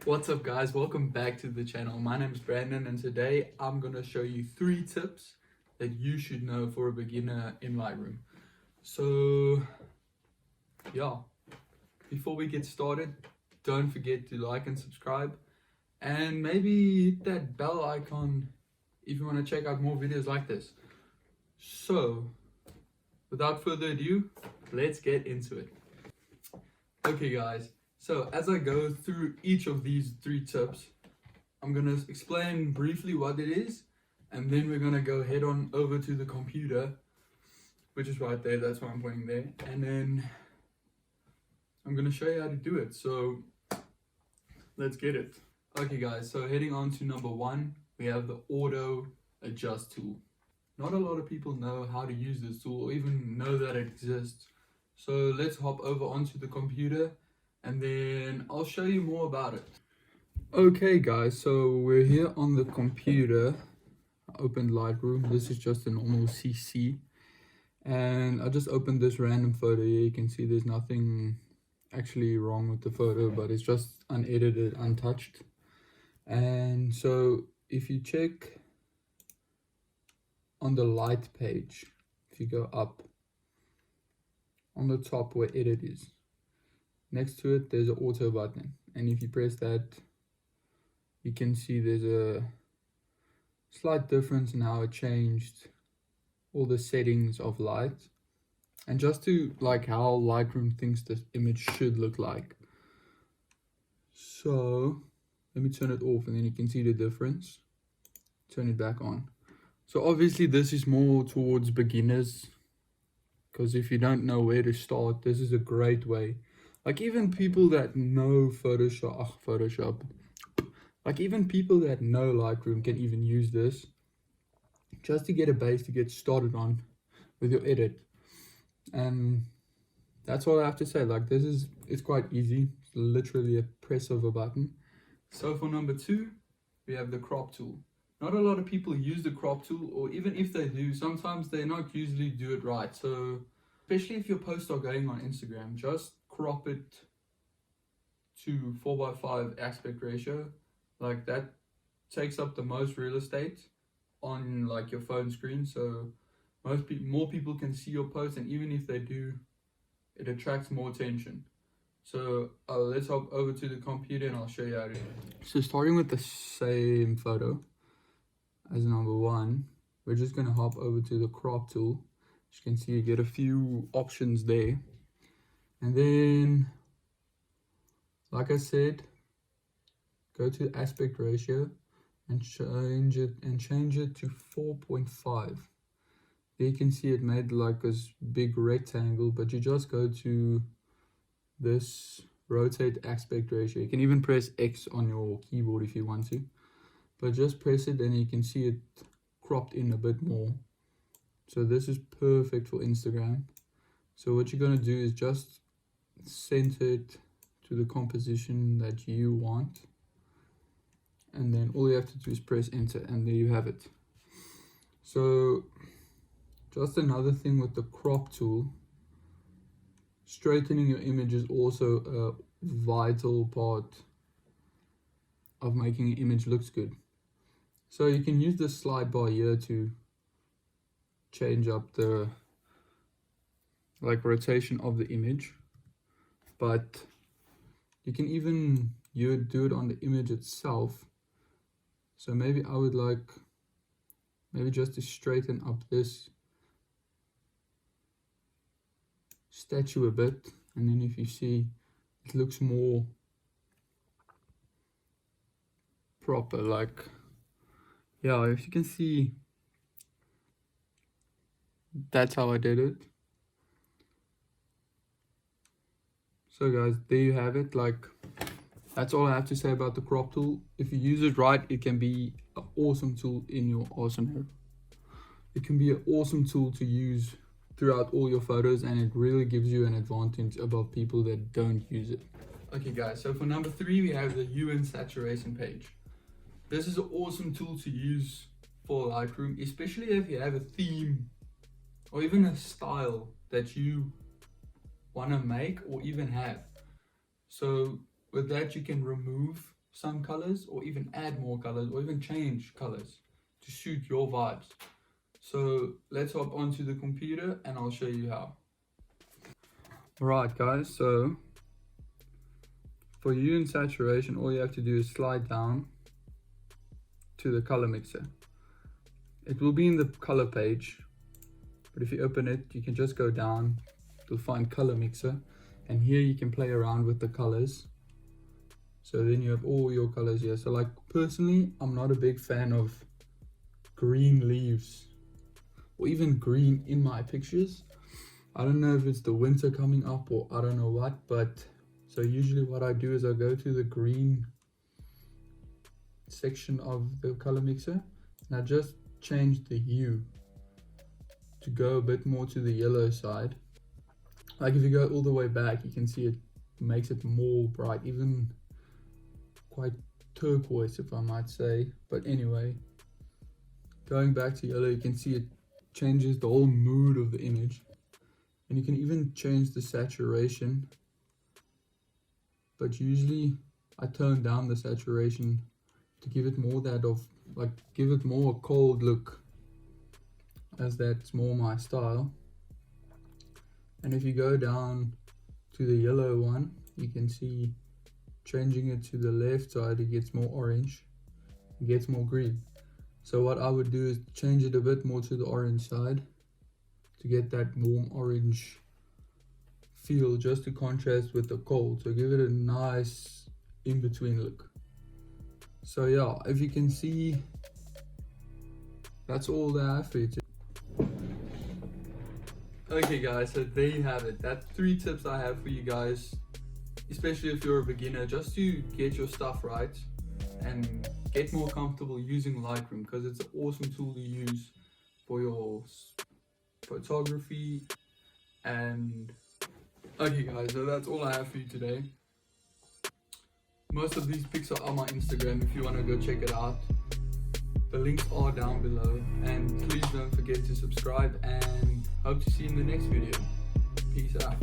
What's up guys, welcome back to the channel. My name is Brandon and today I'm going to show you 3 tips that you should know for a beginner in Lightroom. So yeah, before we get started, don't forget to like and subscribe and maybe hit that bell icon if you want to check out more videos like this. So without further ado, let's get into it. Okay guys, so as I go through each of these 3 tips, I'm going to explain briefly what it is, and then we're going to go head on over to the computer, which is right there, that's why I'm pointing there, and then I'm going to show you how to do it. So let's get it. Okay guys, so heading on to number 1, we have the auto adjust tool. Not a lot of people know how to use this tool or even know that it exists. So let's hop over onto the computer and then I'll show you more about it. Okay guys, so we're here on the computer. I opened Lightroom. This is just a normal CC. And I just opened this random photo here. You can see there's nothing actually wrong with the photo, but it's just unedited, untouched. And so if you check on the light page, if you go up, on the top where edit is, next to it there's an auto button, and if you press that, you can see there's a slight difference in how it changed all the settings of light, and just to like how Lightroom thinks this image should look like. So let me turn it off and then you can see the difference. Turn it back on. So obviously this is more towards beginners, because if you don't know where to start, this is a great way. Like even people that know Photoshop, like even people that know Lightroom can even use this just to get a base to get started on with your edit. And that's all I have to say. Like it's quite easy. It's literally a press of a button. So for number 2, we have the crop tool. Not a lot of people use the crop tool, or even if they do, sometimes they not usually do it right. So especially if your posts are going on Instagram, just crop it to 4:5 aspect ratio. Like that takes up the most real estate on like your phone screen, so more people can see your post, and even if they do, it attracts more attention. So let's hop over to the computer and I'll show you how to do it. So starting with the same photo as number 1, we're just going to hop over to the crop tool. As you can see, you get a few options there, and then like I said, go to aspect ratio and change it to 4.5. There you can see it made like this big rectangle, but you just go to this rotate aspect ratio. You can even press X on your keyboard if you want to, but just press it and you can see it cropped in a bit more. So this is perfect for Instagram. So what you're going to do is just center it to the composition that you want, and then all you have to do is press enter, and there you have it. So just another thing with the crop tool, straightening your image is also a vital part of making an image looks good. So you can use the slide bar here to change up the rotation of the image, but you can even do it on the image itself. So maybe I would like just to straighten up this statue a bit, and then if you see, it looks more proper. Like, yeah, if you can see, that's how I did it. So guys, there you have it. Like, that's all I have to say about the crop tool. If you use it right, it can be an awesome tool in your arsenal. It can be an awesome tool to use throughout all your photos, and it really gives you an advantage above people that don't use it. Okay guys, so for number 3, we have the hue and saturation page. This is an awesome tool to use for Lightroom, especially if you have a theme or even a style that you want to make or even have. So with that, you can remove some colors, or even add more colors, or even change colors to suit your vibes. So let's hop onto the computer and I'll show you how. Alright guys, so for hue and saturation, all you have to do is slide down to the color mixer. It will be in the color page, but if you open it, you can just go down, you'll find color mixer, and here you can play around with the colors. So then you have all your colors here. So like personally, I'm not a big fan of green leaves or even green in my pictures. I don't know if it's the winter coming up or I don't know what, but so usually what I do is I go to the green section of the color mixer and I just change the hue to go a bit more to the yellow side. Like if you go all the way back, you can see it makes it more bright, even quite turquoise if I might say. But anyway, going back to yellow, you can see it changes the whole mood of the image, and you can even change the saturation, but usually I tone down the saturation to give it more that of like give it more a cold look, as that's more my style. And if you go down to the yellow one, you can see changing it to the left side, it gets more orange, it gets more green. So what I would do is change it a bit more to the orange side to get that warm orange feel, just to contrast with the cold, so give it a nice in-between look. So yeah, if you can see, that's all that I have for you today. Okay guys, so there you have it. That's 3 tips I have for you guys, especially if you're a beginner, just to get your stuff right and get more comfortable using Lightroom, because it's an awesome tool to use for your photography. And okay guys, so that's all I have for you today. Most of these pics are on my Instagram if you want to go check it out. The links are down below, and please don't forget to subscribe, and hope to see you in the next video. Peace out.